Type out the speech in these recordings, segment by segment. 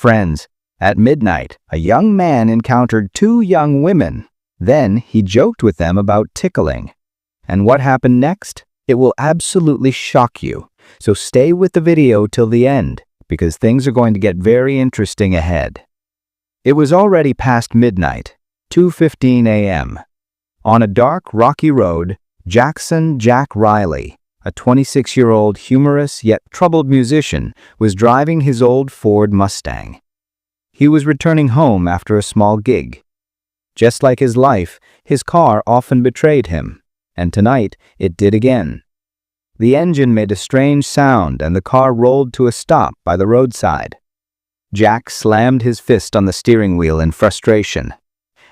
Friends, at midnight, a young man encountered two young women. Then he joked with them about tickling. And what happened next? It will absolutely shock you. So stay with the video till the end, because things are going to get very interesting ahead. It was already past midnight, 2:15 a.m. On a dark, rocky road, Jack Riley, a 26-year-old humorous yet troubled musician, was driving his old Ford Mustang. He was returning home after a small gig. Just like his life, his car often betrayed him, and tonight it did again. The engine made a strange sound and the car rolled to a stop by the roadside. Jack slammed his fist on the steering wheel in frustration.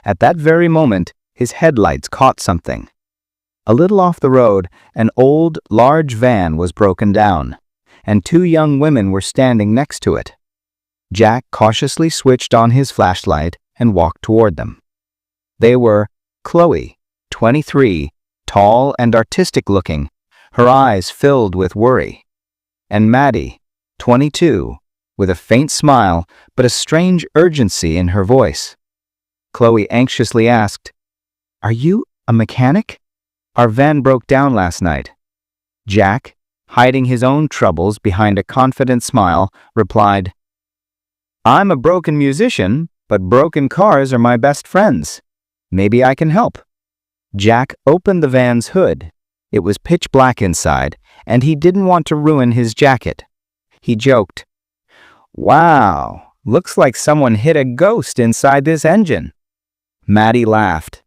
At that very moment, his headlights caught something. A little off the road, an old, large van was broken down, and two young women were standing next to it. Jack cautiously switched on his flashlight and walked toward them. They were Chloe, 23, tall and artistic-looking, her eyes filled with worry, and Maddie, 22, with a faint smile but a strange urgency in her voice. Chloe anxiously asked, "Are you a mechanic? Our van broke down last night." Jack, hiding his own troubles behind a confident smile, replied, "I'm a broken musician, but broken cars are my best friends. Maybe I can help." Jack opened the van's hood. It was pitch black inside, and he didn't want to ruin his jacket. He joked, "Wow, looks like someone hit a ghost inside this engine." Maddie laughed.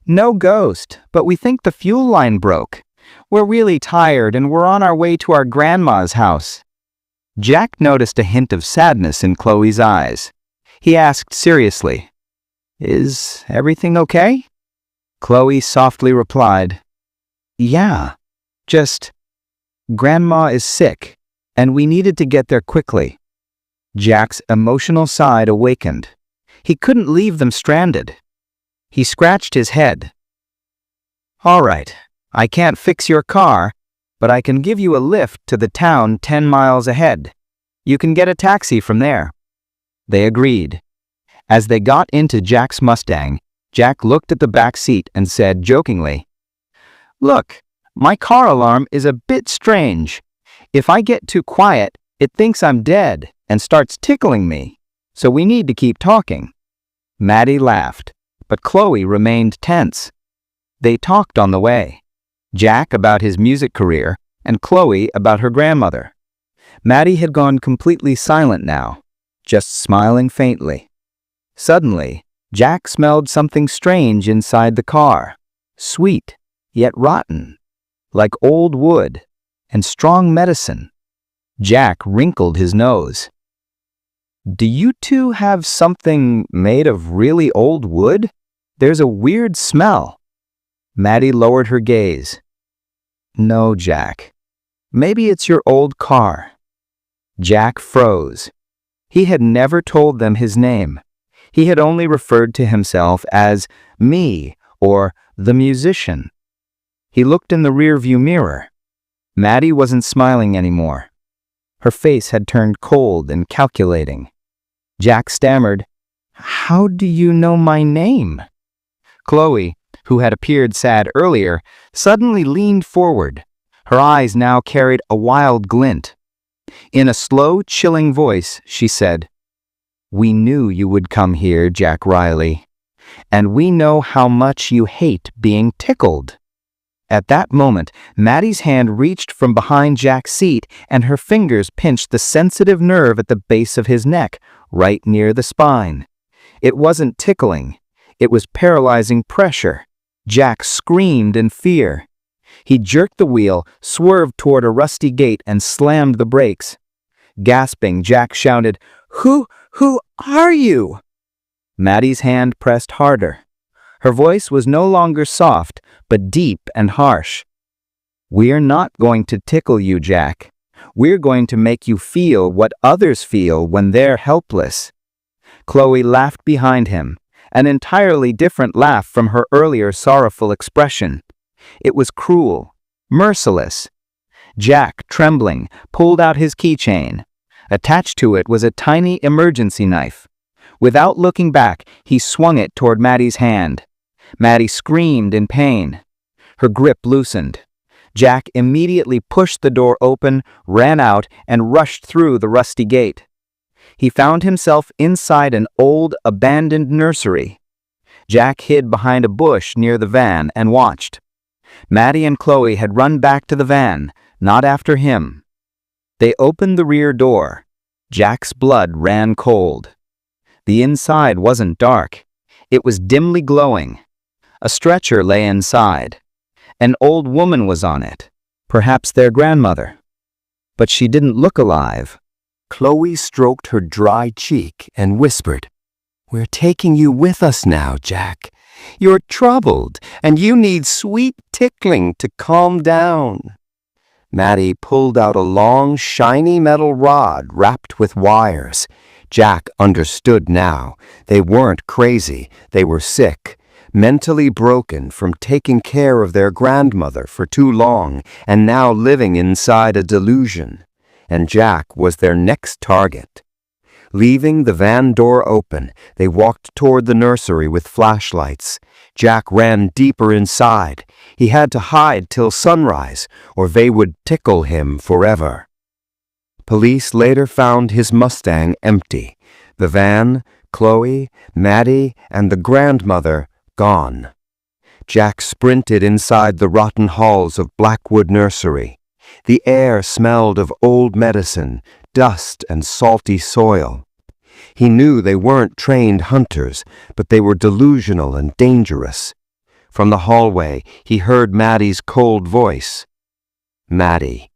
"No ghost, but we think the fuel line broke. We're really tired and we're on our way to our grandma's house." Jack noticed a hint of sadness in Chloe's eyes. He asked seriously, "Is everything okay?" Chloe softly replied, "Yeah, just Grandma is sick, and we needed to get there quickly." Jack's emotional side awakened. He couldn't leave them stranded. He scratched his head. "All right, I can't fix your car, but I can give you a lift to the town 10 miles ahead. You can get a taxi from there." They agreed. As they got into Jack's Mustang, Jack looked at the back seat and said jokingly, "Look, my car alarm is a bit strange. If I get too quiet, it thinks I'm dead and starts tickling me, so we need to keep talking." Maddie laughed, but Chloe remained tense. They talked on the way. Jack about his music career and Chloe about her grandmother. Maddie had gone completely silent now, just smiling faintly. Suddenly, Jack smelled something strange inside the car, sweet yet rotten, like old wood and strong medicine. Jack wrinkled his nose. "Do you two have something made of really old wood? There's a weird smell." Maddie lowered her gaze. "No, Jack. Maybe it's your old car." Jack froze. He had never told them his name. He had only referred to himself as me or the musician. He looked in the rearview mirror. Maddie wasn't smiling anymore. Her face had turned cold and calculating. Jack stammered, "How do you know my name?" Chloe, who had appeared sad earlier, suddenly leaned forward. Her eyes now carried a wild glint. In a slow, chilling voice, she said, "We knew you would come here, Jack Riley, and we know how much you hate being tickled." At that moment, Maddie's hand reached from behind Jack's seat and her fingers pinched the sensitive nerve at the base of his neck, right near the spine. It wasn't tickling. It was paralyzing pressure. Jack screamed in fear. He jerked the wheel, swerved toward a rusty gate, and slammed the brakes. Gasping, Jack shouted, Who are you?" Maddie's hand pressed harder. Her voice was no longer soft, but deep and harsh. "We're not going to tickle you, Jack. We're going to make you feel what others feel when they're helpless." Chloe laughed behind him, an entirely different laugh from her earlier sorrowful expression. It was cruel, merciless. Jack, trembling, pulled out his keychain. Attached to it was a tiny emergency knife. Without looking back, he swung it toward Maddie's hand. Maddie screamed in pain. Her grip loosened. Jack immediately pushed the door open, ran out, and rushed through the rusty gate. He found himself inside an old, abandoned nursery. Jack hid behind a bush near the van and watched. Maddie and Chloe had run back to the van, not after him. They opened the rear door. Jack's blood ran cold. The inside wasn't dark. It was dimly glowing. A stretcher lay inside. An old woman was on it, perhaps their grandmother. But she didn't look alive. Chloe stroked her dry cheek and whispered, "We're taking you with us now, Jack. You're troubled, and you need sweet tickling to calm down." Maddie pulled out a long, shiny metal rod wrapped with wires. Jack understood now. They weren't crazy. They were sick, mentally broken from taking care of their grandmother for too long and now living inside a delusion. And Jack was their next target. Leaving the van door open, they walked toward the nursery with flashlights. Jack ran deeper inside. He had to hide till sunrise, or they would tickle him forever. Police later found his Mustang empty. The van, Chloe, Maddie, and the grandmother gone. Jack sprinted inside the rotten halls of Blackwood Nursery. The air smelled of old medicine, dust, and salty soil. He knew they weren't trained hunters, but they were delusional and dangerous. From the hallway, he heard Maddie's cold voice. "Maddie.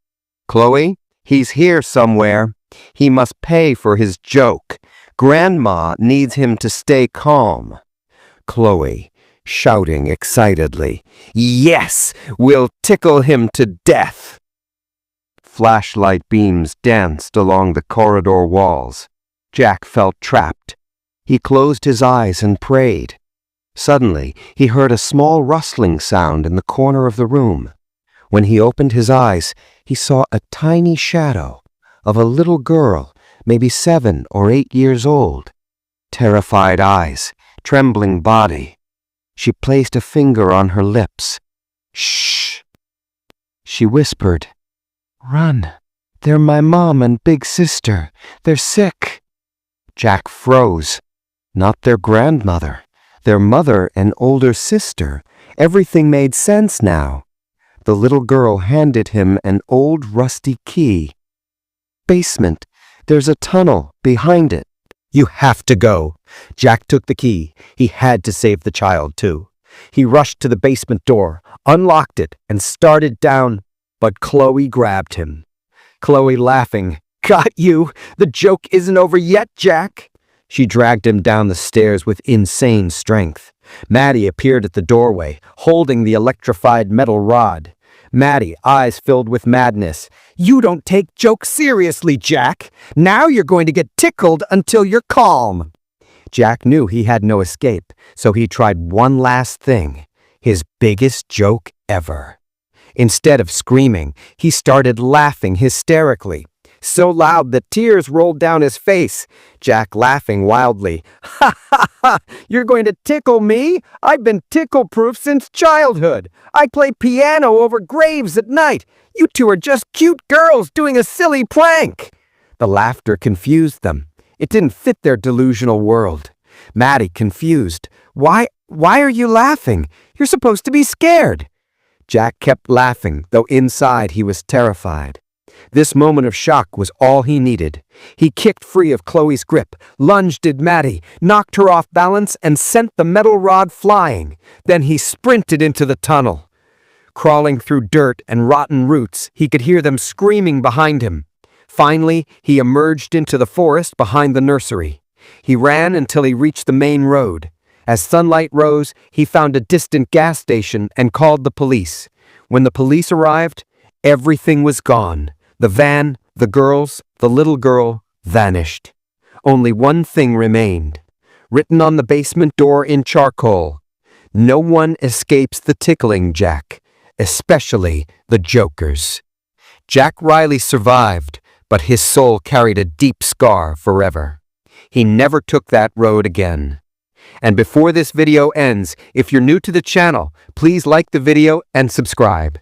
Chloe, he's here somewhere. He must pay for his joke. Grandma needs him to stay calm." Chloe, shouting excitedly, "Yes, we'll tickle him to death." Flashlight beams danced along the corridor walls. Jack felt trapped. He closed his eyes and prayed. Suddenly, he heard a small rustling sound in the corner of the room. When he opened his eyes, he saw a tiny shadow of a little girl, maybe 7 or 8 years old. Terrified eyes, trembling body. She placed a finger on her lips. "Shh!" She whispered. "Run. They're my mom and big sister. They're sick." Jack froze. Not their grandmother. Their mother and older sister. Everything made sense now. The little girl handed him an old rusty key. "Basement. There's a tunnel behind it." "You have to go." Jack took the key. He had to save the child, too. He rushed to the basement door, unlocked it, and started down. But Chloe grabbed him. Chloe laughing. "Got you! The joke isn't over yet, Jack!" She dragged him down the stairs with insane strength. Maddie appeared at the doorway, holding the electrified metal rod. Maddie, eyes filled with madness. "You don't take jokes seriously, Jack! Now you're going to get tickled until you're calm!" Jack knew he had no escape, so he tried one last thing. His biggest joke ever. Instead of screaming, he started laughing hysterically, so loud that tears rolled down his face. Jack laughing wildly. "Ha ha ha! You're going to tickle me? I've been tickle-proof since childhood. I play piano over graves at night. You two are just cute girls doing a silly prank." The laughter confused them. It didn't fit their delusional world. Maddie, confused. Why are you laughing? You're supposed to be scared." Jack kept laughing, though inside he was terrified. This moment of shock was all he needed. He kicked free of Chloe's grip, lunged at Maddie, knocked her off balance, and sent the metal rod flying. Then he sprinted into the tunnel. Crawling through dirt and rotten roots, he could hear them screaming behind him. Finally, he emerged into the forest behind the nursery. He ran until he reached the main road. As sunlight rose, he found a distant gas station and called the police. When the police arrived, everything was gone. The van, the girls, the little girl vanished. Only one thing remained. Written on the basement door in charcoal, "No one escapes the tickling, Jack, especially the jokers." Jack Riley survived, but his soul carried a deep scar forever. He never took that road again. And before this video ends, if you're new to the channel, please like the video and subscribe.